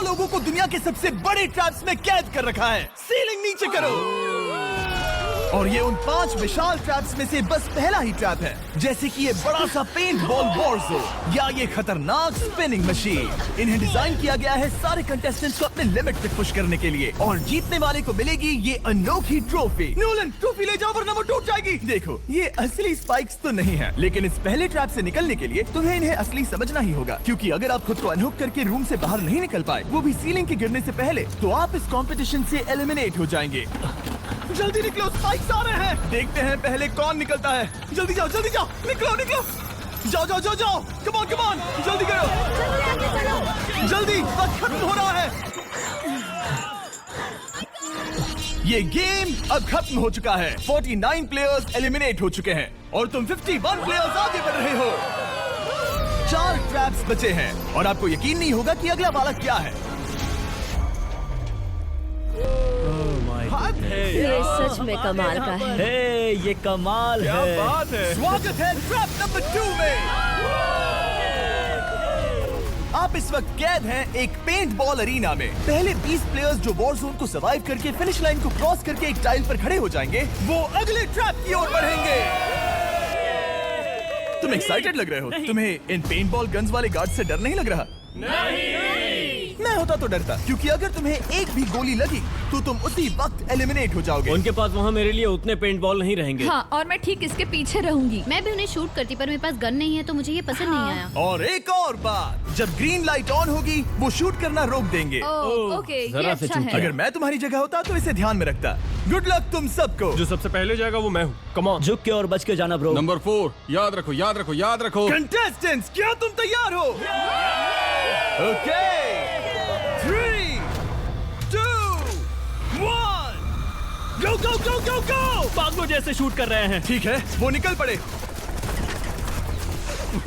लोगों को दुनिया के सबसे बड़े ट्रैप्स में कैद कर रखा है। सीलिंग नीचे करो। और ये उन 5 विशाल ट्रैप्स में से बस पहला ही ट्रैप है, जैसे कि ये बड़ा सा पेंट बॉल वॉरज़ोन या ये खतरनाक स्पिनिंग मशीन। इन्हें डिजाइन किया गया है सारे कंटेस्टेंट्स को अपने लिमिट पे पुश करने के लिए, और जीतने वाले को मिलेगी ये अनोखी ट्रॉफी। नोलन, ट्रॉफी ले जाओ वरना वो टूट जाएगी। देखो, ये असली स्पाइक्स तो नहीं है, लेकिन इस पहले ट्रैप से निकलने के लिए तुम्हें इन्हें असली समझना ही होगा, क्योंकि अगर आप खुद को अनहुक करके रूम से बाहर नहीं निकल पाए, वो भी सीलिंग के गिरने से पहले, तो आप इस कंपटीशन से एलिमिनेट हो जाएंगे। जल्दी निकलो, स्पाइक्स आ रहे हैं। देखते हैं पहले कौन निकलता है। जल्दी जाओ, निकलो। जाओ। कम ऑन, जल्दी करो। जल्दी, वक्त खत्म हो रहा है। ये गेम अब खत्म हो चुका है। 49 प्लेयर्स एलिमिनेट हो चुके हैं और तुम 51 प्लेयर्स आगे बढ़ रहे हो। 4 ट्रैप्स बचे हैं और आपको यकीन नहीं होगा कि अगला वाला क्या है। ये सच में कमाल का है। ये कमाल क्या है। बात है। स्वागत है ट्रैप नंबर 2 में। आप इस वक्त कैद हैं एक पेंट बॉल अरीना में। पहले 20 प्लेयर्स जो वॉर जोन को सर्वाइव करके फिनिश लाइन को क्रॉस करके एक टाइल पर खड़े हो जाएंगे, वो अगले ट्रैप की ओर बढ़ेंगे। तुम एक्साइटेड लग रहे हो। तुम्हें इन पेंट बॉल गन्स वाले गार्ड से डर नहीं लग रहा? नहीं। मैं होता तो डरता, क्योंकि अगर तुम्हें एक भी गोली लगी तो तुम उसी वक्त एलिमिनेट हो जाओगे। उनके पास वहाँ मेरे लिए उतने पेंट बॉल नहीं रहेंगे। हाँ, और मैं ठीक इसके पीछे रहूंगी। मैं भी उन्हें शूट करती, पर मेरे पास गन नहीं है तो मुझे ये पसंद नहीं आया। और एक और बात, जब ग्रीन लाइट ऑन होगी वो शूट करना रोक देंगे। ओके, ये जरा से अच्छा चूक है। अगर मैं तुम्हारी जगह होता तो इसे ध्यान में रखता। गुड लक तुम सबको। जो सबसे पहले जाएगा वो मैं हूँ। Come on. झुक के और बच के जाना ब्रो। नंबर 4 याद रखो। कंटेस्टेंट्स, क्या तुम तैयार हो? Okay, 3, 2, 1, go! पागलों जैसे शूट कर रहे हैं। ठीक है, वो निकल पड़े।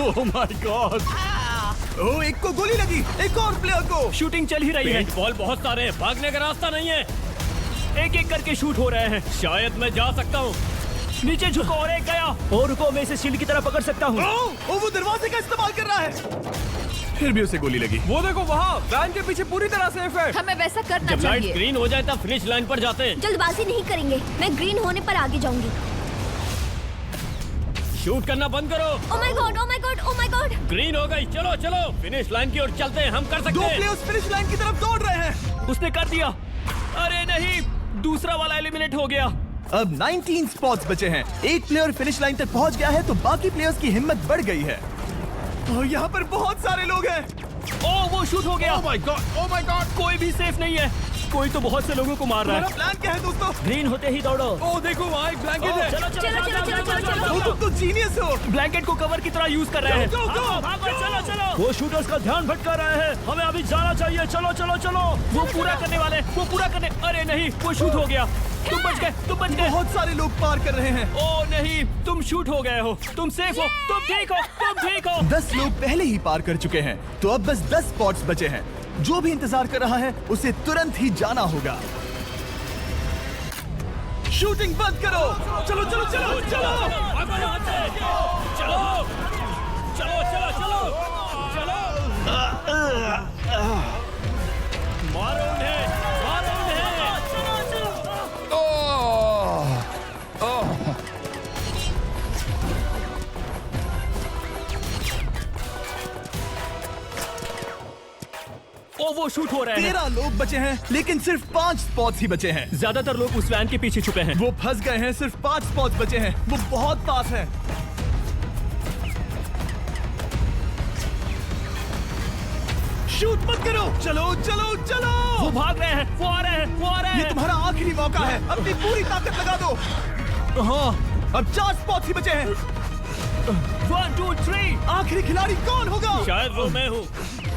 ओह माय गॉड। ओह, एक को गोली लगी, एक और प्लेयर को। शूटिंग चल ही रही है। बॉल बहुत सारे हैं, भागने का रास्ता नहीं है। एक करके शूट हो रहे हैं। शायद मैं जा सकता हूँ। नीचे झुको और एक गया। और रुको, मैं इसे शील्ड की तरह पकड़ सकता हूँ। ओह, वो दरवाजे का इस्तेमाल कर रहा है। फिर भी उसे गोली लगी। वो देखो वहाँ, वैन के पीछे पूरी तरह सेफ है। हमें वैसा करना जब लाइट चाहिए। ग्रीन हो जाए तब फिनिश लाइन पर जाते हैं। जल्दबाजी नहीं करेंगे, मैं ग्रीन होने पर आगे जाऊंगी। शूट करना बंद करो। ओह माय गॉड। ग्रीन हो गई। चलो फिनिश लाइन की ओर चलते हैं। हम कर 2 सकते हैं। प्लेयर्स फिनिश लाइन की तरफ दौड़ रहे हैं। उसने कर दिया। अरे नहीं, दूसरा वाला एलिमिनेट हो गया। अब 19 स्पॉट्स बचे हैं। एक प्लेयर फिनिश लाइन तक पहुंच गया है तो बाकी प्लेयर्स की हिम्मत बढ़ गई है। और यहाँ पर बहुत सारे लोग हैं। ओह, वो शूट हो गया। ओह माय गॉड। कोई भी सेफ नहीं है। कोई तो बहुत से लोगों को मार रहा तुम्हारा है। प्लान क्या है दोस्तों? ग्रीन होते ही दौड़ो। ओह देखो वहाँ एक ब्लैंकेट है। ओ, तुम तो जीनियस हो। ब्लैंकेट को कवर की तरह यूज कर रहे हैं। Go, go, go! चलो। वो शूटर्स का ध्यान भटका रहे हैं। हमें अभी जाना चाहिए। चलो। वो पूरा करने। अरे नहीं, वो शूट हो गया। तुम बच गए। बहुत सारे लोग पार कर रहे हैं। ओह नहीं, तुम शूट हो गए हो। तुम सेफ हो। तुम ठीक हो। 10 लोग पहले ही पार कर चुके हैं, तो अब बस 10 स्पॉट्स बचे हैं। जो भी इंतजार कर रहा है उसे तुरंत ही जाना होगा। शूटिंग बंद करो। चलो। मारो उन्हें। ओ, वो शूट हो रहे हैं। 13 लोग बचे हैं, लेकिन सिर्फ 5 स्पॉट्स ही बचे हैं। ज्यादातर लोग उस वैन के पीछे छुपे हैं। वो फंस गए हैं। सिर्फ 5 स्पॉट्स बचे हैं। वो बहुत पास है। शूट मत करो। चलो। वो भाग रहे हैं। वो आ रहे हैं। ये तुम्हारा आखिरी मौका है। अपनी पूरी ताकत लगा दो। हाँ, अब 4 स्पॉट्स ही बचे हैं। 1, 2, 3। आखिरी खिलाड़ी कौन होगा? शायद वो मैं हूँ।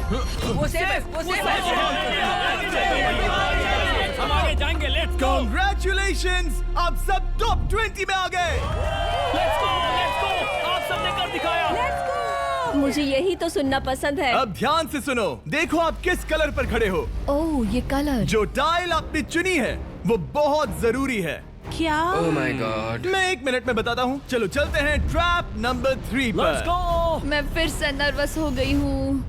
वो सेफ है। हम आगे जाएंगे। Let's go. Congratulations! आप सब टॉप 20 में आ गए। Let's go. आप सबने कर दिखाया। मुझे यही तो सुनना पसंद है। अब ध्यान से सुनो। देखो आप किस कलर पर खड़े हो। ओह, ये कलर। जो टाइल आपने चुनी है वो बहुत जरूरी है। क्या? ओह माय गॉड। मैं 1 मिनट में बताता हूँ। चलो चलते हैं ट्रैप नंबर 3 लेट्स पर। गो। मैं फिर से नर्वस हो गई हूँ।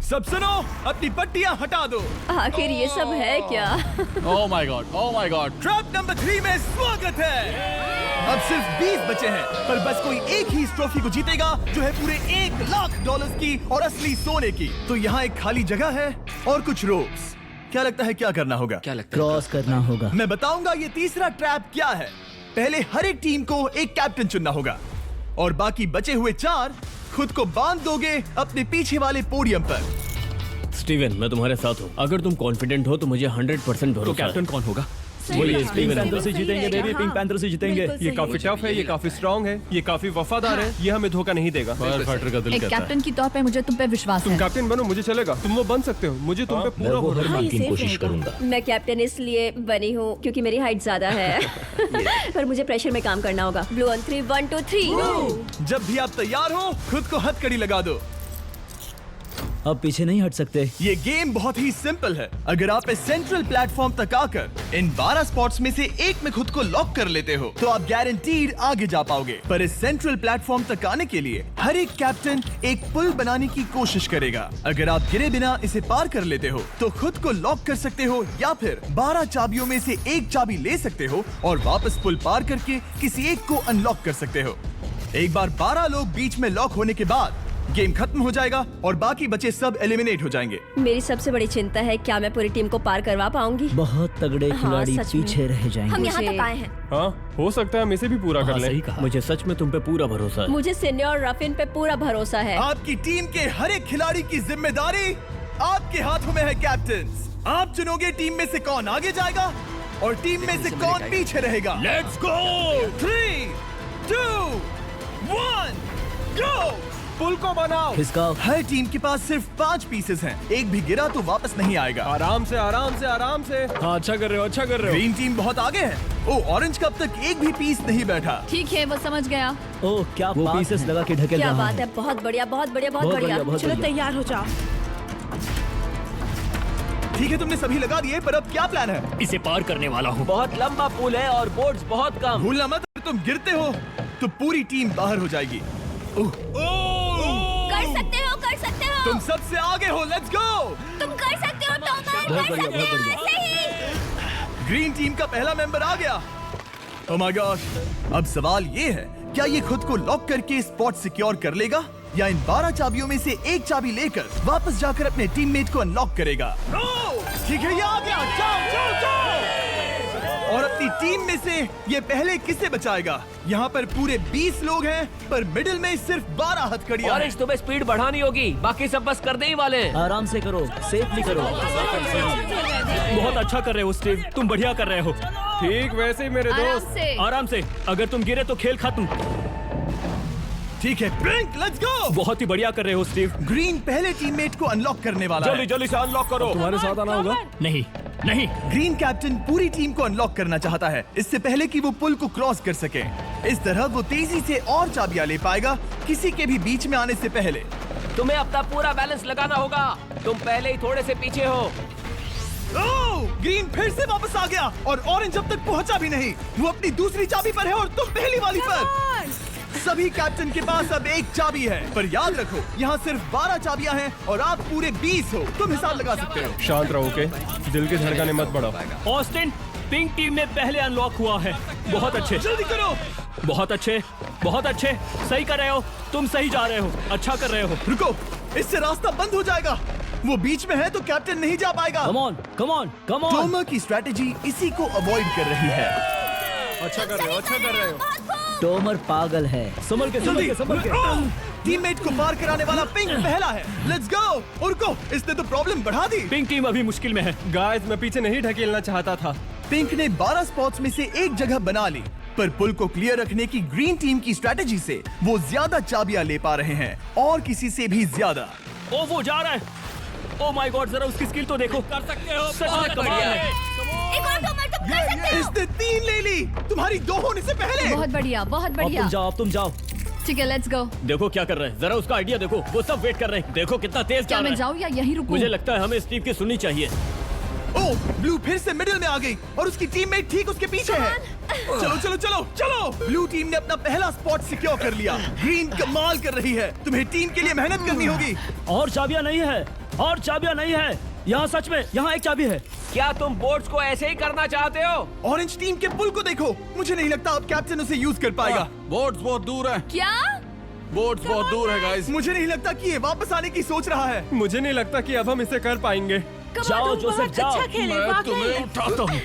सब सुनो, अपनी पट्टियां हटा दो। आखिर ये सब है क्या? Oh my God, oh my God. Trap number 3 में स्वागत है। अब सिर्फ 20 बचे हैं, पर बस कोई एक ही इस ट्रॉफी को जीतेगा जो है पूरे $1,00,000 की और असली सोने की। तो यहाँ एक खाली जगह है और कुछ रोप्स। क्या लगता है क्या करना होगा? क्रॉस करना होगा। मैं बताऊंगा ये तीसरा ट्रैप क्या है। पहले हर एक टीम को एक कैप्टन चुनना होगा और बाकी बचे हुए 4 खुद को बांध दोगे अपने पीछे वाले पोडियम पर। स्टीवन, मैं तुम्हारे साथ हूँ। अगर तुम कॉन्फिडेंट हो तो मुझे 100% भरोसा है। तो कैप्टन कौन होगा? बोलिए, स्टीवन पिंक पैंथर से जीतेंगे बेबी, पिंक पैंथर से जीतेंगे। ये काफी टफ है, ये काफी स्ट्रांग है, ये काफी वफादार है, ये हमें धोखा नहीं देगा। फायर फाइटर का दिल एक कहता है। कैप्टन की तौर पे मुझे तुम पे विश्वास तुम है। कैप्टन बनो, मुझे चलेगा। तुम वो बन सकते हो, मुझे तुम पे पूरा भरोसा है। की कोशिश करूंगा। मैं कैप्टन इसलिए बनी हूँ क्योंकि मेरी हाइट ज्यादा है। पर मुझे प्रेशर में काम करना होगा। Blue on 3, 1 2 3। जब भी आप तैयार हो खुद को हथकड़ी लगा दो। अब पीछे नहीं हट सकते। ये गेम बहुत ही सिंपल है। अगर आप इस सेंट्रल प्लेटफॉर्म तक आकर इन 12 स्पॉट्स में से एक में खुद को लॉक कर लेते हो तो आप गारंटीड आगे जा पाओगे। पर इस सेंट्रल प्लेटफॉर्म तक आने के लिए हर एक कैप्टन एक पुल बनाने की कोशिश करेगा। अगर आप गिरे बिना इसे पार कर लेते हो तो खुद को लॉक कर सकते हो या फिर 12 चाबियों में से एक चाबी ले सकते हो और वापस पुल पार करके किसी एक को अनलॉक कर सकते हो। एक बार 12 लोग बीच में लॉक होने के बाद गेम खत्म हो जाएगा और बाकी बचे सब एलिमिनेट हो जाएंगे। मेरी सबसे बड़ी चिंता है क्या मैं पूरी टीम को पार करवा पाऊंगी। बहुत तगड़े खिलाड़ी सच में। पीछे रह जाएंगे। हम यहाँ तक आए हैं। हाँ, हो सकता है हम इसे भी पूरा कर लें। सही कहा। मुझे सच में तुम पे पूरा भरोसा है। मुझे सिन्ने और रफिन पे पूरा भरोसा है। आपकी टीम के हर एक खिलाड़ी की जिम्मेदारी आपके हाथों में है कैप्टन। आप चुनोगे टीम में से कौन आगे जाएगा और टीम में से कौन पीछे रहेगा। Let's go. 3 2 1 गो। पुल को बनाओ। खिसकाओ। हर टीम के पास सिर्फ 5 पीसेस हैं। एक भी गिरा तो वापस नहीं आएगा। आराम से, आराम से, आराम से। हाँ, अच्छा कर रहे हो, अच्छा कर रहे हो। ग्रीन टीम बहुत आगे है। ओ, ऑरेंज का अब तक एक भी पीस नहीं बैठा। ठीक है, वो समझ गया। ओह, क्या वो पीसेस लगा के ढकेल क्या रहा बात है। बहुत बढ़िया, बहुत बढ़िया, बहुत बढ़िया। बहुत चलो बढ़िया। तैयार हो जाओ। ठीक है, तुमने सभी लगा दिए, पर अब क्या प्लान है? इसे पार करने वाला हूँ। बहुत लंबा पुल है और बोर्ड्स बहुत कम। भूलना मत, अगर तुम गिरते हो तो पूरी टीम बाहर हो जाएगी। कर सकते हो, कर सकते हो। तुम सबसे आगे हो। Let's go. तुम कर सकते हो टॉमर, बहुत कर बढ़िया, सकते बहुत हो बढ़िया। ऐसे ही। ग्रीन टीम का पहला मेंबर आ गया। ओह माय गॉड। अब सवाल ये है, क्या ये खुद को लॉक करके स्पॉट सिक्योर कर लेगा या इन 12 चाबियों में से एक चाबी लेकर वापस जाकर अपने टीममेट को अनलॉक करेगा? ठीक है, ये आ गया। जाओ जाओ जाओ। और अपनी टीम में से ये पहले किसे बचाएगा? यहाँ पर पूरे 20 लोग हैं, पर मिडिल में सिर्फ 12 हथकड़ियां हैं। ऑरेंज, तुम्हें स्पीड बढ़ानी होगी, बाकी सब बस करने ही वाले हैं। आराम से करो, सेफली करो। बहुत अच्छा कर रहे हो स्टीव, तुम बढ़िया कर रहे हो। ठीक वैसे ही मेरे आराम दोस्त। से। आराम से। अगर तुम गिरे तो खेल खत्म। ठीक है, ब्लिंक, लेट्स गो। बहुत ही बढ़िया कर रहे हो स्टीव। ग्रीन पहले टीममेट को अनलॉक करने वाला जल्दी है। जल्दी से अनलॉक करो। तुम्हारे साथ आना होगा। नहीं नहीं। ग्रीन कैप्टन पूरी टीम को अनलॉक करना चाहता है, इससे पहले कि वो पुल को क्रॉस कर सके। इस तरह वो तेजी से और चाबियां ले पाएगा, किसी के भी बीच में आने से पहले। तुम्हें अपना पूरा बैलेंस लगाना होगा, तुम पहले ही थोड़े से पीछे हो। ओह! ग्रीन फिर से वापस आ गया और ऑरेंज अब तक पहुंचा भी नहीं। वो अपनी दूसरी चाबी पर है और तुम पहली वाली पर। सभी कैप्टन के पास अब एक चाबी है, पर याद रखो यहाँ सिर्फ 12 चाबियां हैं और आप पूरे 20 हो। तुम हिसाब लगा सकते हो। शांत रहो, ओके? दिल की धड़कनें मत बढ़ाओ। ऑस्टिन, पिंक टीम में पहले अनलॉक हुआ है। बहुत अच्छे, जल्दी करो। बहुत अच्छे, बहुत अच्छे। सही कर रहे हो, तुम सही जा रहे हो, अच्छा कर रहे हो। रुको, इससे रास्ता बंद हो जाएगा। वो बीच में है तो कैप्टन नहीं जा पाएगा। Come on, come on, come on. Tomer की स्ट्रेटेजी इसी को अवॉइड कर रही है। अच्छा कर रहे हो, अच्छा कर रहे हो। टोमर पागल है। संभल के, संभल के, संभल के। टीममेट को पार कराने वाला पिंक पहला है। Let's go. रुको, इसने तो प्रॉब्लम बढ़ा दी। पिंक टीम अभी मुश्किल में है। गाइस, मैं पीछे नहीं ढकेलना चाहता था। पिंक ने 12 स्पॉट्स में से एक जगह बना ली, पर पुल को क्लियर रखने की ग्रीन टीम की स्ट्रेटेजी से वो ज्यादा चाबियां ले पा रहे हैं और किसी से भी ज्यादा। ओ, वो जा रहा है। ओ माय गॉड, जरा उसकी स्किल तो देखो। कर सकते हो, सच में कमाल है। एक और टॉमर, तुम कर सकते हो। इसने 3 ले ली, तुम्हारी 2 होने से पहले। बहुत बढ़िया, बहुत अब बढ़िया। तुम जाओ, अब तुम जाओ। ठीक है, लेट्स गो। देखो क्या कर रहे हैं, जरा उसका आइडिया देखो। वो सब वेट कर रहे हैं, देखो कितना तेज क्या जा रहा मैं है। जाऊँ या यहीं रुकूं? मुझे लगता है हमें स्टीव की सुननी चाहिए। ओ, ब्लू फिर से मिडिल में आ गई और उसकी टीममेट ठीक उसके पीछे है। चलो चलो चलो चलो। ब्लू टीम ने अपना पहला स्पॉट सिक्योर कर लिया। ग्रीन कमाल कर रही है, तुम्हें टीम के लिए मेहनत करनी होगी। और चाबियां नहीं है, और चाबियां नहीं है यहाँ। सच में यहाँ एक चाबी है। क्या तुम बोट्स को ऐसे ही करना चाहते हो? ऑरेंज टीम के पुल को देखो। मुझे नहीं लगता अब कैप्टन उसे यूज कर पाएगा। बोट्स बहुत दूर है। क्या? बोट्स बहुत दूर है गाइस। मुझे नहीं लगता कि ये वापस आने की सोच रहा है। मुझे नहीं लगता कि अब हम इसे कर पाएंगे। जाओ जोसेफ जाओ। मैं तुम्हें उठाता हूँ।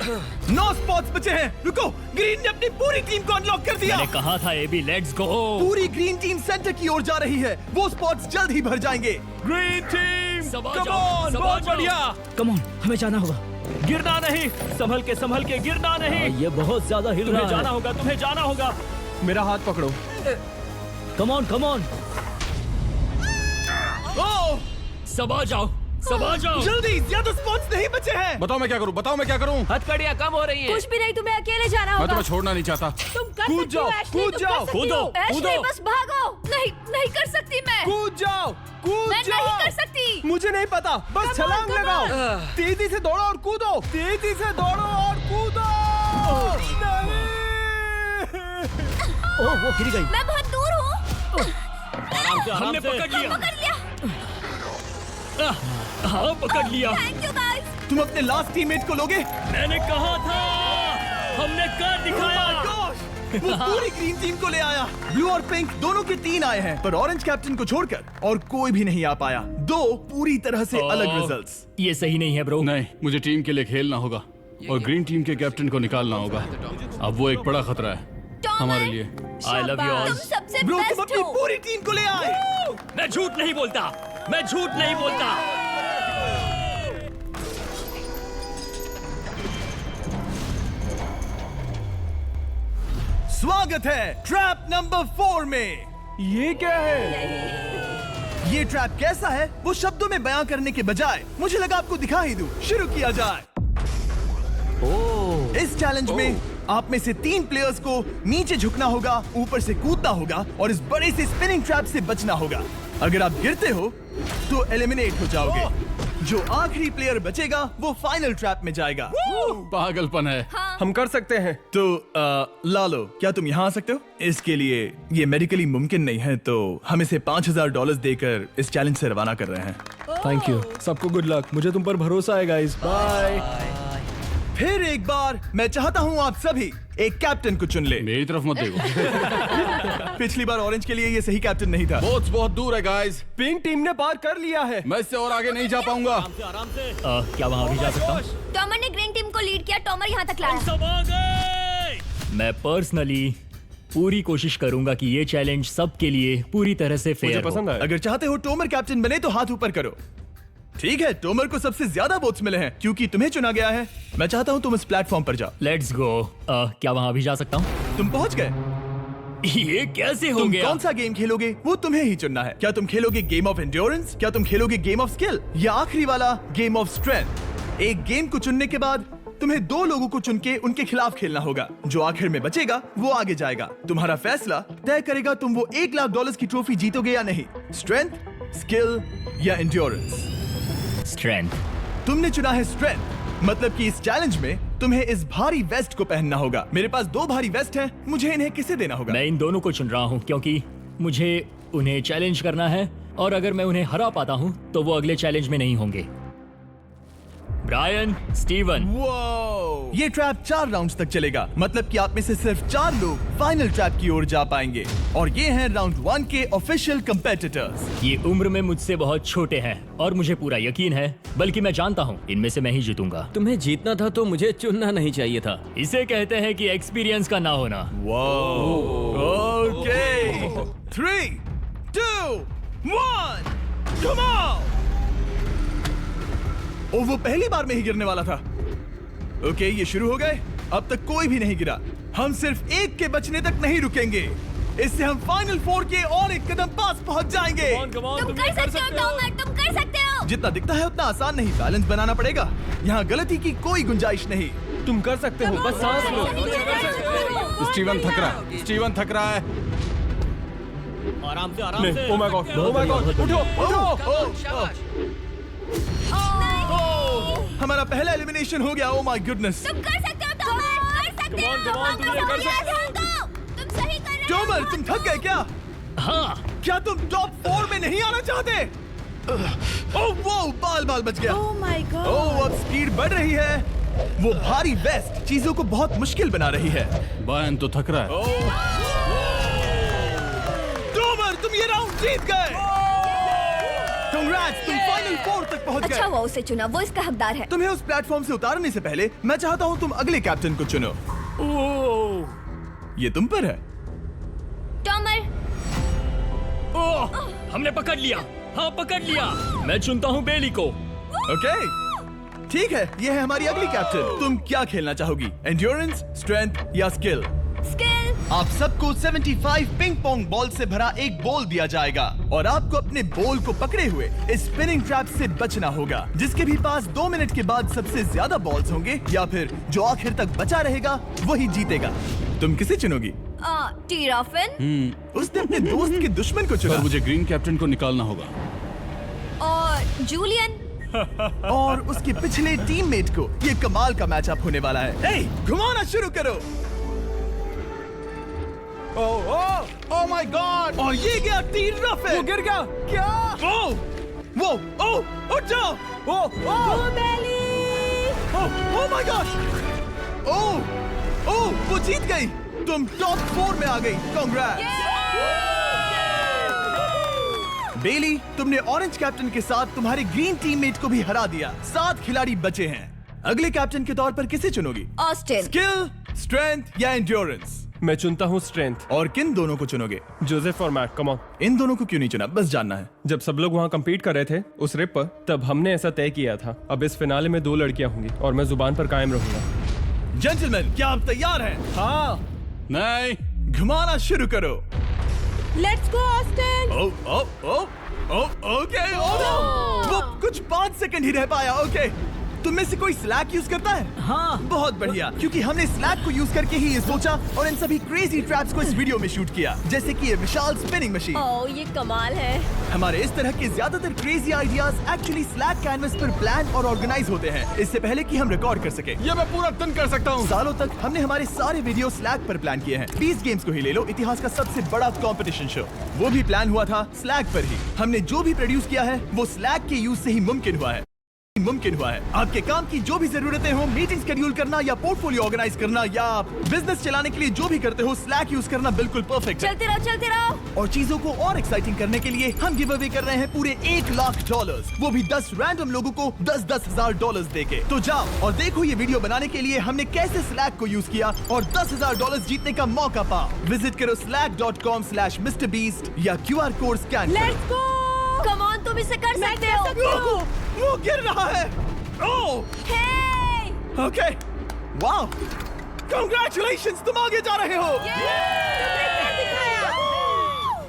9 स्पॉट्स बचे हैं। रुको, ग्रीन ने अपनी पूरी टीम को अनलॉक कर दिया। मैंने कहा था एबी लेट्स गो। पूरी ग्रीन टीम सेंटर की ओर जा रही है। वो स्पॉट्स जल्द ही भर जाएंगे। ग्रीन टीम सबा कम जाओ, ऑन, सबा बहुत जाओ। बढ़िया। कम ऑन, हमें जाना होगा। गिरना नहीं, संभल के गिरना नहीं। ये बहुत ज्यादा हिल रहा है। तुम्हें जाना होगा। मेरा हाथ पकड़ो। कम ऑन। ओह, सबा जाओ। जल्दी, ज्यादा स्पॉट्स नहीं बचे हैं। बताओ मैं क्या करूँ? हथकड़ियाँ कम हो रही हैं। कुछ भी नहीं, तुम्हें अकेले जाना मैं होगा। तुम्हें छोड़ना नहीं चाहता। तुम कर कूद सकती हो, जाओ, एशली, कूद तुम जाओ, कर सकती कूदो, हो। एशली, कूदो। बस भागो। नहीं कर सकती मैं। कूद जाओ। मैं नहीं कर सकती। मुझे नहीं पता, बस Come on, छलांग come लगाओ। on। तेजी से दौड़ो और कूदो। ओह वो गिर गई। मैं बहुत दूर हूँ। हमने पकड़ लिया। हाँ पकड़ लिया। Thank you guys. तुम अपने लास्ट टीममेट को लोगे? मैंने कहा था, हमने कर दिखाया। वो पूरी ग्रीन टीम को ले आया। ब्लू और पिंक दोनों के 3 आए हैं, पर ऑरेंज कैप्टन को छोड़कर और कोई भी नहीं आ पाया। 2 पूरी तरह से अलग रिजल्ट्स। ये सही नहीं है ब्रो। नहीं, मुझे टीम के लिए खेलना होगा और ग्रीन टीम के कैप्टन को निकालना होगा। अब वो एक बड़ा खतरा है हमारे लिए। I love you all. तुम सबसे ब्रो, तुम बेस्ट अपनी हो। पूरी टीम को ले आए। मैं झूठ नहीं बोलता। स्वागत है ट्रैप नंबर 4 में। ये क्या है? ये ट्रैप कैसा है वो शब्दों में बयां करने के बजाय मुझे लगा आपको दिखा ही दूं। शुरू किया जाए। इस चैलेंज में आप में से 3 प्लेयर्स को नीचे झुकना होगा, ऊपर से कूदना होगा और इस बड़े से स्पिनिंग ट्रैप से बचना होगा। अगर आप गिरते हो तो एलिमिनेट हो जाओगे। जो आखिरी प्लेयर बचेगा वो फाइनल ट्रैप में जाएगा। पागलपन है। हम कर सकते हैं। तो लालो, क्या तुम यहाँ आ सकते हो? इसके लिए ये मेडिकली मुमकिन नहीं है, तो हम इसे $5000 देकर इस चैलेंज से रवाना कर रहे हैं। Thank you. सबको गुड लक। मुझे तुम पर भरोसा है गाइस। बाय। फिर एक बार मैं चाहता हूँ आप सभी एक कैप्टन को चुन ले। मेरी तरफ मत देखो। पिछली बार ऑरेंज के लिए ये सही कैप्टन नहीं था। बोट्स बहुत दूर है गाइस। पिंक टीम ने पार कर लिया है। मैं इससे और आगे नहीं जा पाऊंगा। आराम से। क्या वहाँ भी जा सकता हूँ? टॉमर ने ग्रीन टीम को लीड किया। टॉमर यहाँ तक लाया। सब आ गए। मैं पर्सनली पूरी कोशिश करूंगा कि ये चैलेंज सबके लिए पूरी तरह से मुझे फेयर पसंद हो। आया। अगर चाहते हो टोमर कैप्टन बने तो हाथ ऊपर करो। ठीक है, टोमर को सबसे ज्यादा वोट्स मिले हैं क्योंकि तुम्हें चुना गया है। मैं चाहता हूँ तुम इस प्लेटफॉर्म पर जाओ। Let's go. क्या वहाँ भी जा सकता हूँ? तुम पहुँच गए। ये कैसे हो तुम गया? कौन सा गेम खेलोगे वो तुम्हें ही चुनना है। क्या तुम खेलोगे गेम ऑफ एंड्योरेंस, क्या तुम खेलोगे गेम ऑफ स्किल, या आखिरी वाला गेम ऑफ स्ट्रेंथ? एक गेम को चुनने के बाद तुम्हें 2 लोगों को चुन के उनके खिलाफ खेलना होगा। जो आखिर में बचेगा वो आगे जाएगा। तुम्हारा फैसला तय करेगा तुम वो $1,00,000 की ट्रॉफी जीतोगे या नहीं। स्ट्रेंथ, स्किल या एंड्योरेंस। स्ट्रेंथ। तुमने चुना है स्ट्रेंथ। मतलब कि इस चैलेंज में तुम्हें इस भारी वेस्ट को पहनना होगा। मेरे पास 2 भारी वेस्ट हैं, मुझे इन्हें किसे देना होगा? मैं इन दोनों को चुन रहा हूँ क्योंकि मुझे उन्हें चैलेंज करना है और अगर मैं उन्हें हरा पाता हूँ तो वो अगले चैलेंज में नहीं होंगे। Brian, Steven. वो ये ट्रैप 4 राउंड्स तक चलेगा। मतलब कि आप में से सिर्फ 4 लोग फाइनल ट्रैप की ओर जा पाएंगे और ये हैं राउंड 1 के ऑफिशियल कंपेटिटर्स। ये उम्र में मुझसे बहुत छोटे हैं और मुझे पूरा यकीन है, बल्कि मैं जानता हूँ इनमें से मैं ही जीतूंगा। तुम्हें जीतना था तो मुझे चुनना नहीं चाहिए था। इसे कहते हैं कि एक्सपीरियंस का ना होना। Okay, 3, 2, 1, come on. ओ, वो पहली बार में ही गिरने वाला था। ओके, ये शुरू हो गए। अब तक कोई भी नहीं गिरा। हम सिर्फ एक के बचने तक नहीं रुकेंगे। इससे हम फाइनल 4 के और एक कदम पास पहुंच जाएंगे। तुम कर सकते हो टॉमर, तुम कर सकते हो। जितना दिखता है उतना आसान नहीं, बैलेंस बनाना पड़ेगा। यहाँ गलती की कोई गुंजाइश नहीं। तुम कर सकते हो, बस सांस लो। स्टीवन थक रहा है। आराम से, आराम नहीं, से। oh my God, oh my God, उठो। हमारा पहला एलिमिनेशन हो गया। Oh my goodness. तुम कर सकते हो टॉमर, कर सकते हो। तुम सही कर रहे हो। टॉमर, तुम थक गए क्या? हाँ। क्या तुम टॉप 4 में नहीं आना चाहते? ओह वो बाल बच गया। ओह माय गॉड। ओह अब स्पीड बढ़ रही है। वो भारी वेस्ट चीजों को बहुत मुश्किल बना रही है। बायन तो थक रहा है। टॉमर तुम ये राउंड जीत गए। Congrats, तुम फाइनल 4 तक पहुंच अच्छा गए। वो उसे चुना, वो इसका हकदार है। तुम्हें उस प्लेटफॉर्म से उतारने से पहले मैं चाहता हूँ तुम अगले कैप्टन को चुनो। ये तुम पर है। टॉमर। ओह, हमने पकड़ लिया। हाँ पकड़ लिया। मैं चुनता हूँ बेली को। ओके ठीक है, ये है हमारी अगली कैप्टन। तुम क्या खेलना चाहोगी, एंड्योरेंस, स्ट्रेंथ या स्किल? स्किल। आप सबको 75 पिंग पोंग बॉल से भरा एक बॉल दिया जाएगा और आपको अपने बॉल को पकड़े हुए इस स्पिनिंग ट्रैप से बचना होगा। जिसके भी पास 2 मिनट के बाद सबसे ज्यादा बॉल्स होंगे या फिर जो आखिर तक बचा रहेगा वही जीतेगा। तुम किसे चुनोगी? टीराफिन। उसने अपने दोस्त के दुश्मन को चुना। पर मुझे ग्रीन कैप्टन को निकालना होगा। और जूलियन। और उसके पिछले टीममेट को। ये कमाल का मैचअप होने वाला है। ए, घुमाना शुरू करो। ओह माय गॉड। और ये गया टीराफिन। वो गिर गया। क्या? वो उठ जाओ। ओह माय गॉड। ओह वो जीत गई। तुम टॉप 4 में आ गई। कांग्रेट्स। बेली, तुमने ऑरेंज कैप्टन के साथ तुम्हारे ग्रीन टीममेट को भी हरा दिया। 7 खिलाड़ी बचे हैं। अगले कैप्टन के तौर पर किसे चुनोगी? ऑस्टिन। स्किल, स्ट्रेंथ या एंड्योरेंस? मैं चुनता हूँ स्ट्रेंथ। और किन दोनों को चुनोगे? जोसेफ और मैट, कम ऑन। इन दोनों को क्यों नहीं चुना, बस जानना है। जब सब लोग वहाँ कम्पीट कर रहे थे उस रिप पर, तब हमने ऐसा तय किया था। अब इस फिनाले में 2 लड़कियां होंगी और मैं जुबान पर कायम रहूंगा। जेंटलमैन, क्या आप तैयार हैं? हाँ। नहीं। घुमाना शुरू करो। Let's go Austin. ओके। वो कुछ 5 सेकंड ही रह पाया। ओके, तुम में से कोई स्लैक यूज करता है? हाँ। बहुत बढ़िया, क्योंकि हमने स्लैक को यूज करके ही ये सोचा और इन सभी क्रेजी ट्रैप्स को इस वीडियो में शूट किया, जैसे कि ये विशाल स्पिनिंग मशीन। ओह ये कमाल है। हमारे इस तरह के ज्यादातर crazy ideas actually slack canvas पर प्लान और ऑर्गेनाइज होते हैं, इससे पहले कि हम रिकॉर्ड कर सके। ये मैं पूरा दिन कर सकता हूँ। सालों तक हमने हमारे सारे वीडियो स्लैक पर प्लान किए हैं। 20 गेम्स को ही ले लो, इतिहास का सबसे बड़ा कंपटीशन शो, वो भी प्लान हुआ था स्लैक पर ही। हमने जो भी प्रोड्यूस किया है वो स्लैक के यूज से ही मुमकिन हुआ है। आपके काम की जो भी जरूरतें हो, मीटिंग शेड्यूल करना या पोर्टफोलियो ऑर्गेनाइज करना या बिजनेस चलाने के लिए जो भी करते हो, स्लैक यूज करना बिल्कुल परफेक्ट है। चलते रहो। और चीजों को और एक्साइटिंग करने के लिए हम गिव अवे कर रहे हैं पूरे $1,00,000, वो भी 10 रैंडम लोगों को $10,000 देके। तो जाओ और देखो ये वीडियो बनाने के लिए हमने कैसे स्लैक को यूज किया और $10,000 जीतने का मौका पाओ। विजिट करो slack.com/MrBeast या QR कोड स्कैन करो। Let's go. कम ऑन, तुम इसे कर सकते हो। वो गिर रहा है। ओह हे। ओके, वाओ, कांग्रेचुलेशंस, तुम आगे जा रहे हो।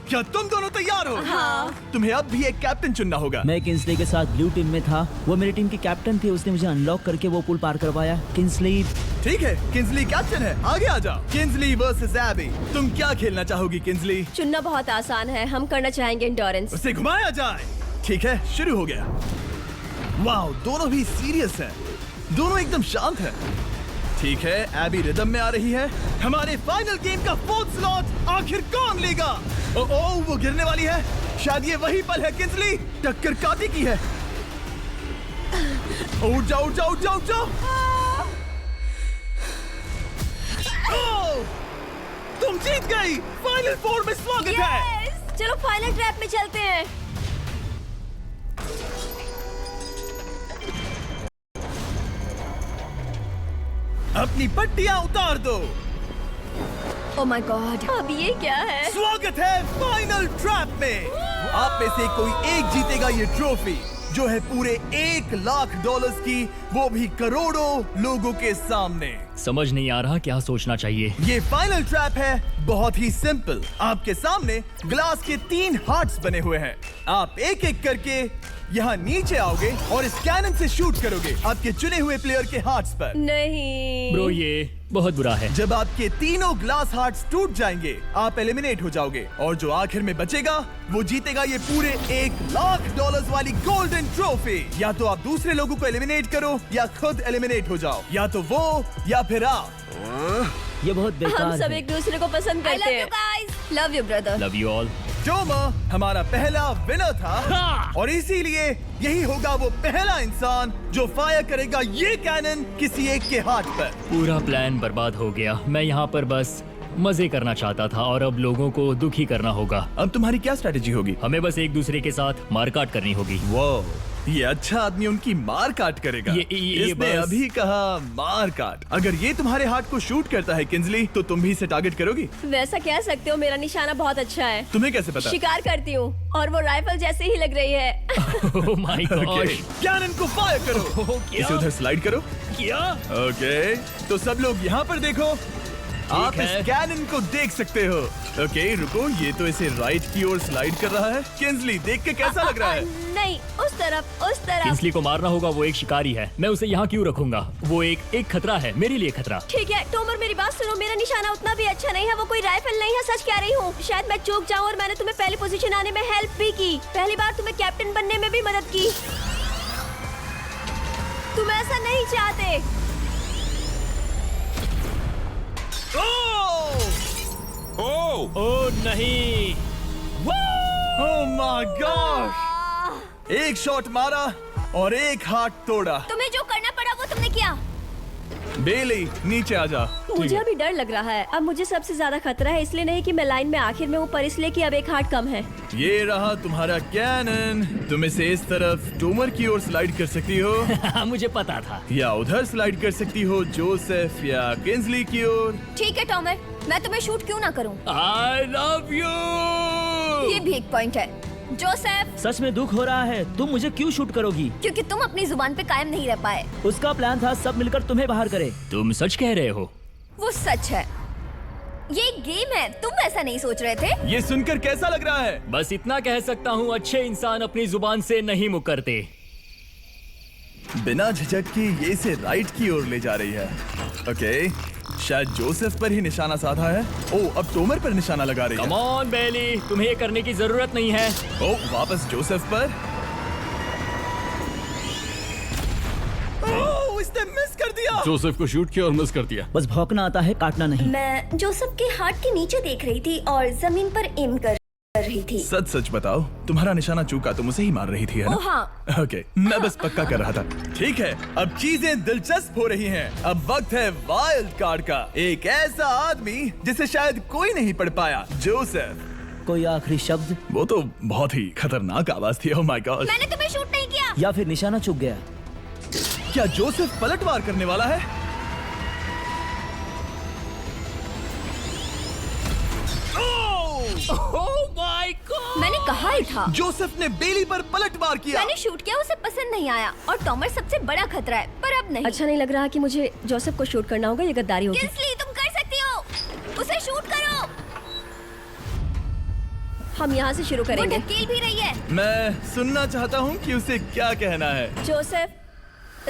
क्या तुम दोनों तैयार हो? हाँ। तुम्हें अब भी एक कैप्टन चुनना होगा। मैं किंसली के साथ ब्लू टीम में था। वो मेरी टीम की कैप्टन थी, उसने मुझे अनलॉक करके वो पुल पार करवाया। किंसली। ठीक है, किंसली कैप्टन है, आगे आ जाओ। किंसली वर्सेस एबी, तुम क्या खेलना चाहोगी किंसली? चुनना बहुत आसान है, हम करना चाहेंगे एंड्योरेंस। उसे घुमाया जाए। ठीक है, शुरू हो गया। वाओ, दोनों भी सीरियस हैं, दोनों एकदम शांत हैं। ठीक है, एबी रिदम में आ रही है। हमारे फाइनल गेम का 4th स्लॉट आखिर कौन लेगा? ओह वो गिरने वाली है। शायद ये वही पल है किंसली, टक्कर काटी की है। उठ जाओ, उठ जाओ, उठ जाओ, उठ जाओ। ओह, तुम जीत गई। फाइनल 4 में स्वागत है। चलो फाइनल ट्रैप में चलते हैं। अपनी पट्टियां उतार दो। ओह माय गॉड, अब ये क्या है? स्वागत है फाइनल ट्रैप में। आप में से कोई एक जीतेगा ये ट्रॉफी, जो है पूरे $1,00,000 की, वो भी करोड़ों लोगों के सामने। समझ नहीं आ रहा क्या सोचना चाहिए। ये फाइनल ट्रैप है, बहुत ही सिंपल। आपके सामने ग्लास के 3 हार्ट्स बने हुए हैं। आप एक एक करके यहाँ नीचे आओगे और इस कैनन से शूट करोगे आपके चुने हुए प्लेयर के हार्ट्स पर। नहीं ब्रो, ये बहुत बुरा है। जब आपके तीनों ग्लास हार्ट्स टूट जाएंगे, आप एलिमिनेट हो जाओगे और जो आखिर में बचेगा वो जीतेगा ये पूरे $1,00,000 वाली गोल्डन ट्रॉफी। या तो आप दूसरे लोगों को एलिमिनेट करो या खुद एलिमिनेट हो जाओ, या तो वो या फिर आप। ये बहुत बेकार हम सब है। एक दूसरे को पसंद करते हैं। Love you brother. Love you all. Tomer हमारा पहला विनर था हाँ। और इसीलिए यही होगा वो पहला इंसान जो फायर करेगा ये कैनन किसी एक के हाथ पर। पूरा प्लान बर्बाद हो गया। मैं यहाँ पर बस मजे करना चाहता था और अब लोगों को दुखी करना होगा। अब तुम्हारी क्या स्ट्रेटेजी होगी? हमें बस एक दूसरे के साथ मारकाट करनी होगी। वो ये अच्छा आदमी उनकी मार काट करेगा। ये इसने बस- अभी कहा मार काट। अगर ये तुम्हारे हार्ट को शूट करता है किंजली, तो तुम भी इसे टारगेट करोगी? वैसा कह सकते हो, मेरा निशाना बहुत अच्छा है। तुम्हें कैसे पता? शिकार करती हूँ और वो राइफल जैसे ही लग रही है। Oh my God. कैनन को फायर करो। क्या? इसे उधर स्लाइड करो। क्या? ओके, तो सब लोग यहाँ पर देखो। आप है। इस कैनन को देख सकते हो। ओके, रुको, ये तो इसे राइट की ओर स्लाइड कर रहा है। किंजली, देख के कैसा लग रहा है? नहीं, उस तरफ, उस तरफ। किंसली को मारना होगा, वो एक शिकारी है। मैं उसे यहाँ क्यों रखूंगा? वो एक खतरा है, मेरे लिए खतरा। ठीक है टोमर, मेरी बात सुनो। मेरा निशाना उतना भी अच्छा नहीं है, वो कोई राइफल नहीं है, सच कह रही हूँ। शायद मैं चूक जाऊँ और मैंने तुम्हें पहली पोजीशन आने में हेल्प भी की। पहली बार तुम्हें कैप्टन बनने में भी मदद की। तुम ऐसा नहीं चाहते। ओह नहीं। ओह माय गॉड! एक शॉट मारा और एक हाथ तोड़ा। तुम्हें जो करना पड़ा वो तुमने किया। बेली, नीचे आ जा। मुझे अभी डर लग रहा है। अब मुझे सबसे ज्यादा खतरा है, इसलिए नहीं कि मैं लाइन में आखिर में हूँ, पर इसलिए कि अब एक हार्ट कम है। ये रहा तुम्हारा कैनन। तुम इसे इस तरफ टोमर की ओर स्लाइड कर सकती हो मुझे पता था। या उधर स्लाइड कर सकती हो जोसेफ या किंजली की ओर। ठीक है टोमर, मैं तुम्हें शूट क्यों ना करूँ? I love you. ये भी एक पॉइंट है। जोसेफ, सच में दुख हो रहा है। तुम मुझे क्यों शूट करोगी? क्योंकि तुम अपनी जुबान पे कायम नहीं रह पाए। उसका प्लान था सब मिलकर तुम्हें बाहर करे। तुम सच कह रहे हो? वो सच है। ये एक गेम है, तुम ऐसा नहीं सोच रहे थे? ये सुनकर कैसा लग रहा है? बस इतना कह सकता हूँ, अच्छे इंसान अपनी जुबान से नहीं मुकरते। बिना झिझक के ये इसे राइट की ओर ले जा रही है। ओके, शायद जोसेफ पर ही निशाना साधा है। ओह, अब टोमर पर निशाना लगा रही है। कम ऑन बेली, तुम्हें ये करने की जरूरत नहीं है। ओह, वापस जोसेफ पर। ओह, इसने मिस कर दिया। जोसेफ को शूट किया और मिस कर दिया। बस भौंकना आता है, काटना नहीं। मैं जोसेफ के हार्ट के नीचे देख रही थी और जमीन पर एम कर रही थी। सच सच बताओ, तुम्हारा निशाना चूका, तुम उसे ही मार रही थी, है ना? ओह हाँ। ओके, मैं बस पक्का कर रहा था। ठीक है, अब चीजें दिलचस्प हो रही हैं। अब वक्त है वाइल्ड कार्ड का। एक ऐसा आदमी जिसे शायद कोई नहीं पढ़ पाया, जोसेफ। कोई आखिरी शब्द? वो तो बहुत ही खतरनाक आवाज थी। ओह माय गॉड! मैंने तुम्हें शूट नहीं किया। या फिर निशाना चूक गया? क्या जोसेफ पलटवार करने वाला है? Oh my God! मैंने कहा ही था। जोसेफ ने बेली पर पलटवार किया। मैंने शूट किया, उसे पसंद नहीं आया और टॉमर सबसे बड़ा खतरा है, पर अब नहीं। अच्छा नहीं लग रहा कि मुझे जोसेफ को शूट करना होगा, ये गद्दारी होगी। किंसली, तुम कर सकती हो, उसे शूट करो। हम यहाँ से शुरू करेंगे। वो ढकेल भी रही है। मैं सुनना चाहता हूँ कि उसे क्या कहना है। जोसेफ,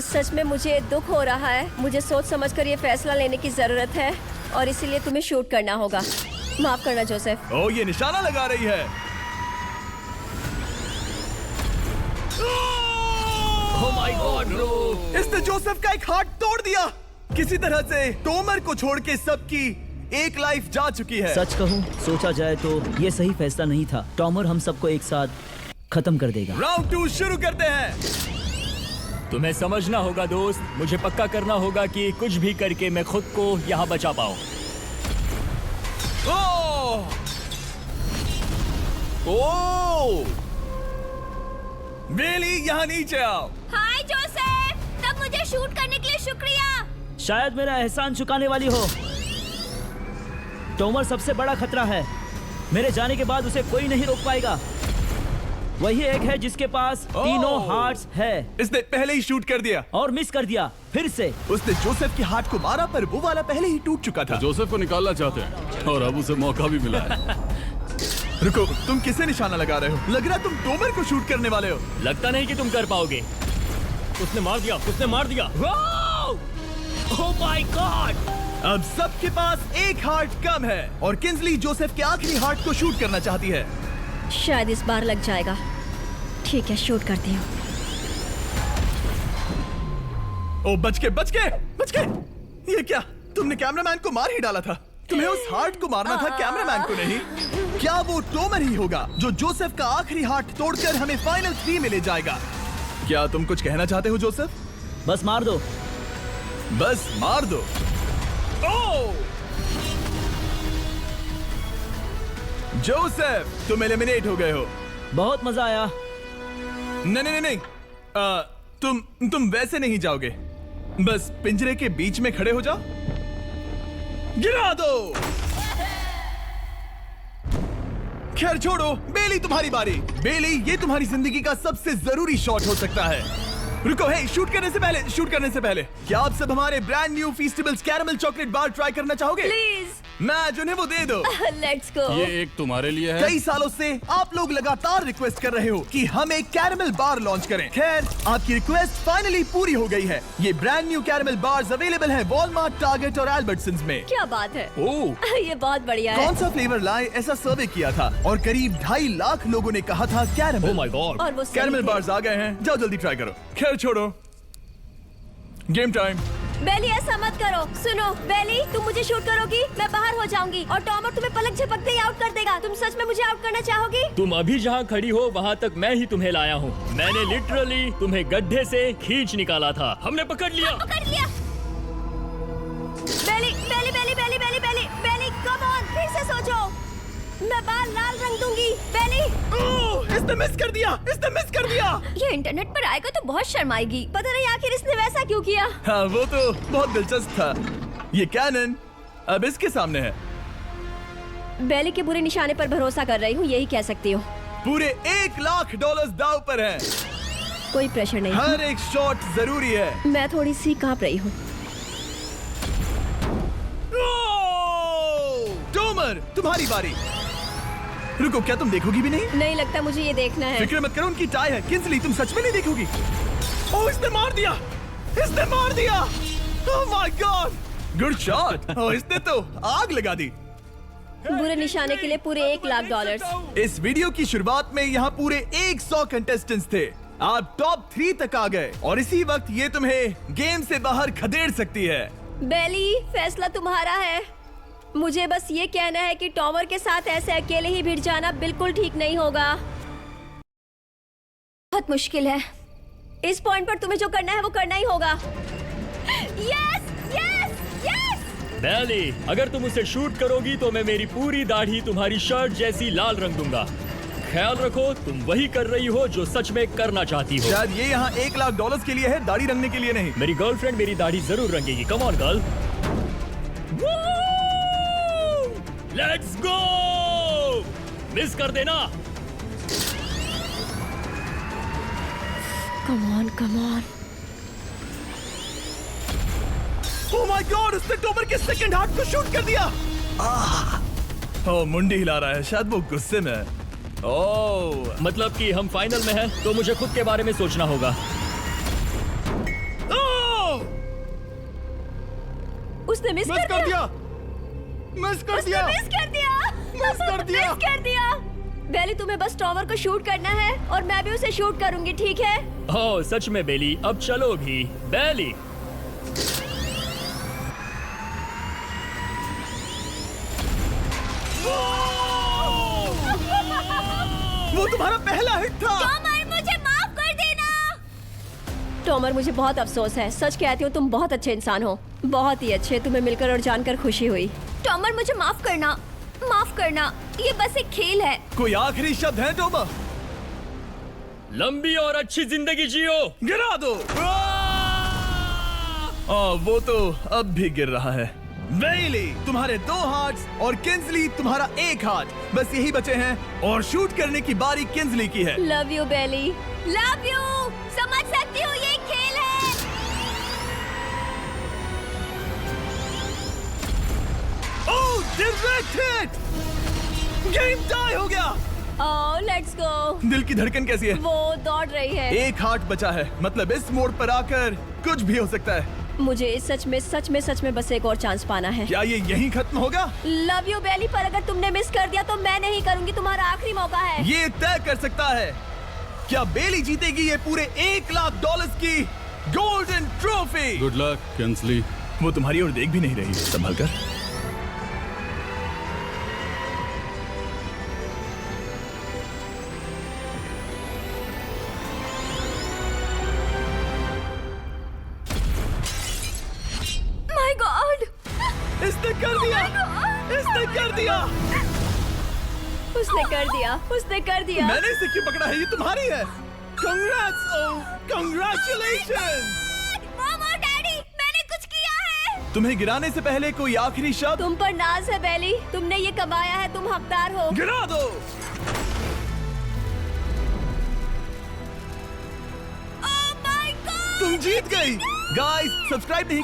सच में मुझे दुख हो रहा है। मुझे सोच समझकर ये फैसला लेने की जरूरत है और इसीलिए तुम्हें शूट करना होगा। माफ करना जोसेफ। ओह, ये निशाना लगा रही है। Oh my god no! इसने जोसेफ का एक हाथ तोड़ दिया। किसी तरह से टोमर को छोड़ के सबकी एक लाइफ जा चुकी है। सच कहूँ, सोचा जाए तो ये सही फैसला नहीं था। टॉमर हम सबको एक साथ खत्म कर देगा। राउंड 2 शुरू करते हैं। तुम्हें समझना होगा दोस्त, मुझे पक्का करना होगा कि कुछ भी करके मैं खुद को यहाँ बचा पाऊँ। ओह! ओह! बेली, यहाँ नीचे आओ। हाय जोसेफ, तब मुझे शूट करने के लिए शुक्रिया। शायद मेरा एहसान चुकाने वाली हो। टोमर सबसे बड़ा खतरा है। मेरे जाने के बाद उसे कोई नहीं रोक पाएगा। वही एक है जिसके पास तीनों हार्ट्स है। इसने पहले ही शूट कर दिया और मिस कर दिया फिर से। उसने जोसेफ के हाथ को मारा, पर वो वाला पहले ही टूट चुका था। जोसेफ को निकालना चाहते हैं और अब उसे मौका भी मिला है। रुको, तुम किसे निशाना लगा रहे हो? लग रहा तुम टोमर को शूट करने वाले हो। लगता नहीं कि तुम कर पाओगे। उसने मार दिया, उसने मार दिया। Oh my God! अब सबके पास एक हार्ट कम है और किंजली जोसेफ के आखिरी हार्ट को शूट करना चाहती है। शायद इस बार लग जाएगा। ठीक है, शूट करती हूँ। ओ, बच के! ये क्या? तुमने कैमरामैन को मार ही डाला था। तुम्हें उस हार्ट को मारना था, कैमरामैन को नहीं। क्या वो टोमर ही होगा जो जोसेफ का आखिरी हार्ट तोड़कर हमें फाइनल 3 में ले जाएगा? क्या तुम कुछ कहना चाहते हो जोसेफ? बस मार दो। बस मार दो। ओह! जोसेफ, तुम एलिमिनेट हो गए हो। बहुत मजा आया। नहीं। तुम वैसे नहीं जाओगे। बस पिंजरे के बीच में खड़े हो जाओ। गिरा दो। खैर छोड़ो, बेली तुम्हारी बारी। बेली, ये तुम्हारी जिंदगी का सबसे जरूरी शॉट हो सकता है। रुको, हे, शूट करने से पहले क्या आप सब हमारे brand new Feastables caramel chocolate bar try करना चाहोगे? प्लीज। मैच उन्हें वो दे दो। Let's go. ये एक तुम्हारे लिए है। कई सालों से आप लोग लगातार रिक्वेस्ट कर रहे हो कि हम एक कैरेमल बार लॉन्च करें। खैर, आपकी रिक्वेस्ट फाइनली पूरी हो गई है। ये brand new caramel bars available है वॉलमार्ट, टारगेट और एल्बर्टसन्स में। क्या बात है। ओह, ये बहुत बढ़िया है। कौन सा फ्लेवर लाए, ऐसा सर्वे किया था और करीब 2.5 लाख लोगों ने कहा था कैरेमल। Oh my God. और वो सही कैरेमल थे। बार्स आ गए हैं, जाओ जल्दी ट्राई करो। खैर छोड़ो, गेम टाइम। बेली, ऐसा मत करो। सुनो बेली, तुम मुझे शूट करोगी, मैं बाहर हो जाऊंगी और टॉमर तुम्हें पलक झपकते ही आउट कर देगा। तुम सच में मुझे आउट करना चाहोगी? तुम अभी जहाँ खड़ी हो वहाँ तक मैं ही तुम्हें लाया हूँ। मैंने लिटरली तुम्हें गड्ढे से खींच निकाला था। हमने पकड़ लिया। पकड़ लिया। बेली बेली बेली बेली बेली बेली बेली, कम ऑन, फिर से सोचो। मैं बाल लाल रंग दूंगी। बेली, इसने मिस कर दिया। ये इंटरनेट पर आएगा तो बहुत शर्माएगी। पता नहीं आखिर इसने वैसा क्यों किया। हाँ, वो तो बहुत दिलचस्प था। ये कैनन अब इसके सामने है। बेली के बुरे निशाने पर भरोसा कर रही हूँ, यही कह सकती हूँ। पूरे $1 लाख दाव पर है। कोई प्रेशर नहीं। हर एक शॉट जरूरी है। मैं थोड़ी सी कांप रही हूँ। टोमर, तुम्हारी बारी। रुको, क्या तुम देखोगी भी नहीं? नहीं लगता मुझे ये देखना है। फिक्र मत करो, उनकी टाई है। किंसली, तुम सच में नहीं देखोगी? ओह, इसने मार दिया। Oh my god, good shot. Oh, इसने तो आग लगा दी। बुरे निशाने के लिए पूरे $1 लाख। इस वीडियो की शुरुआत में यहाँ पूरे 100 कंटेस्टेंट्स थे। आप टॉप 3 तक आ गए और इसी वक्त ये तुम्हें गेम से बाहर खदेड़ सकती है। बेली, फैसला तुम्हारा है। मुझे बस ये कहना है कि टॉमर के साथ ऐसे अकेले ही भिड़ जाना बिल्कुल ठीक नहीं होगा। बहुत मुश्किल है। इस पॉइंट पर तुम्हें जो करना है वो करना ही होगा। Yes yes yes. बेली, अगर तुम उसे शूट करोगी तो मैं मेरी पूरी दाढ़ी तुम्हारी शर्ट जैसी लाल रंग दूंगा। ख्याल रखो, तुम वही कर रही हो जो सच में करना चाहती हो। शायद ये यहाँ $1 लाख के लिए है, दाढ़ी रंगने के लिए नहीं। मेरी गर्लफ्रेंड मेरी दाढ़ी जरूर रंगेगी। Come on girl, let's go. Miss कर देना। Come on come on. Oh my god, उसने टोमर के सेकंड हार्ट को शूट कर दिया। ओह, मुंडी हिला रहा है, शायद वो गुस्से में है। ओह, मतलब कि हम फाइनल में हैं, तो मुझे खुद के बारे में सोचना होगा। उसने मिस कर दिया। मिस कर दिया। बेली, तुम्हें बस टॉमर को शूट करना है और मैं भी उसे शूट करूंगी, ठीक है? ओह सच में बेली, अब चलो भी। बेली, वो तुम्हारा पहला हिट था। टॉमर, मुझे माफ कर देना। टॉमर, मुझे बहुत अफसोस है। सच कहती हूँ, तुम बहुत अच्छे इंसान हो, बहुत ही अच्छे। तुम्हें मिलकर और जानकर खुशी हुई। टॉमर, मुझे माफ करना। ये बस एक खेल है। कोई आखिरी शब्द है टोमर? लंबी और अच्छी जिंदगी जियो। गिरा दो। वो तो अब भी गिर रहा है। बेली, तुम्हारे 2 हार्ट्स और किंसली तुम्हारा 1 हार्ट। बस यही बचे हैं और शूट करने की बारी किंसली की है। Love you Bailey, love you. समझ सकती हूँ, ये खेल है। Oh, direct hit. Game tie हो गया। Oh, let's go. दिल की धड़कन कैसी है? वो दौड़ रही है। 1 हार्ट बचा है, मतलब इस मोड़ पर आकर कुछ भी हो सकता है। मुझे सच में बस एक और चांस पाना है। क्या ये यहीं खत्म होगा? लव यू बेली, पर अगर तुमने मिस कर दिया तो मैं नहीं करूंगी। तुम्हारा आखिरी मौका है। ये तय कर सकता है क्या बेली जीतेगी ये पूरे $1 लाख की golden trophy. Good luck Kinsley. वो तुम्हारी ओर देख भी नहीं रही, संभल कर। इसने कर दिया, इसने कर दिया। उसने कर दिया, उसने कर दिया। मैंने इसे क्यों पकड़ा है? ये तुम्हारी है। Congrats, oh, congratulations! मॉम और डैडी, मैंने कुछ किया है। तुम्हें गिराने से पहले कोई आखिरी शब्द? तुम पर नाज है बेली, तुमने ये कमाया है, तुम हकदार हो। गिरा दो। Oh my God! तुम जीत गई। गाइस, सब्सक्राइब नहीं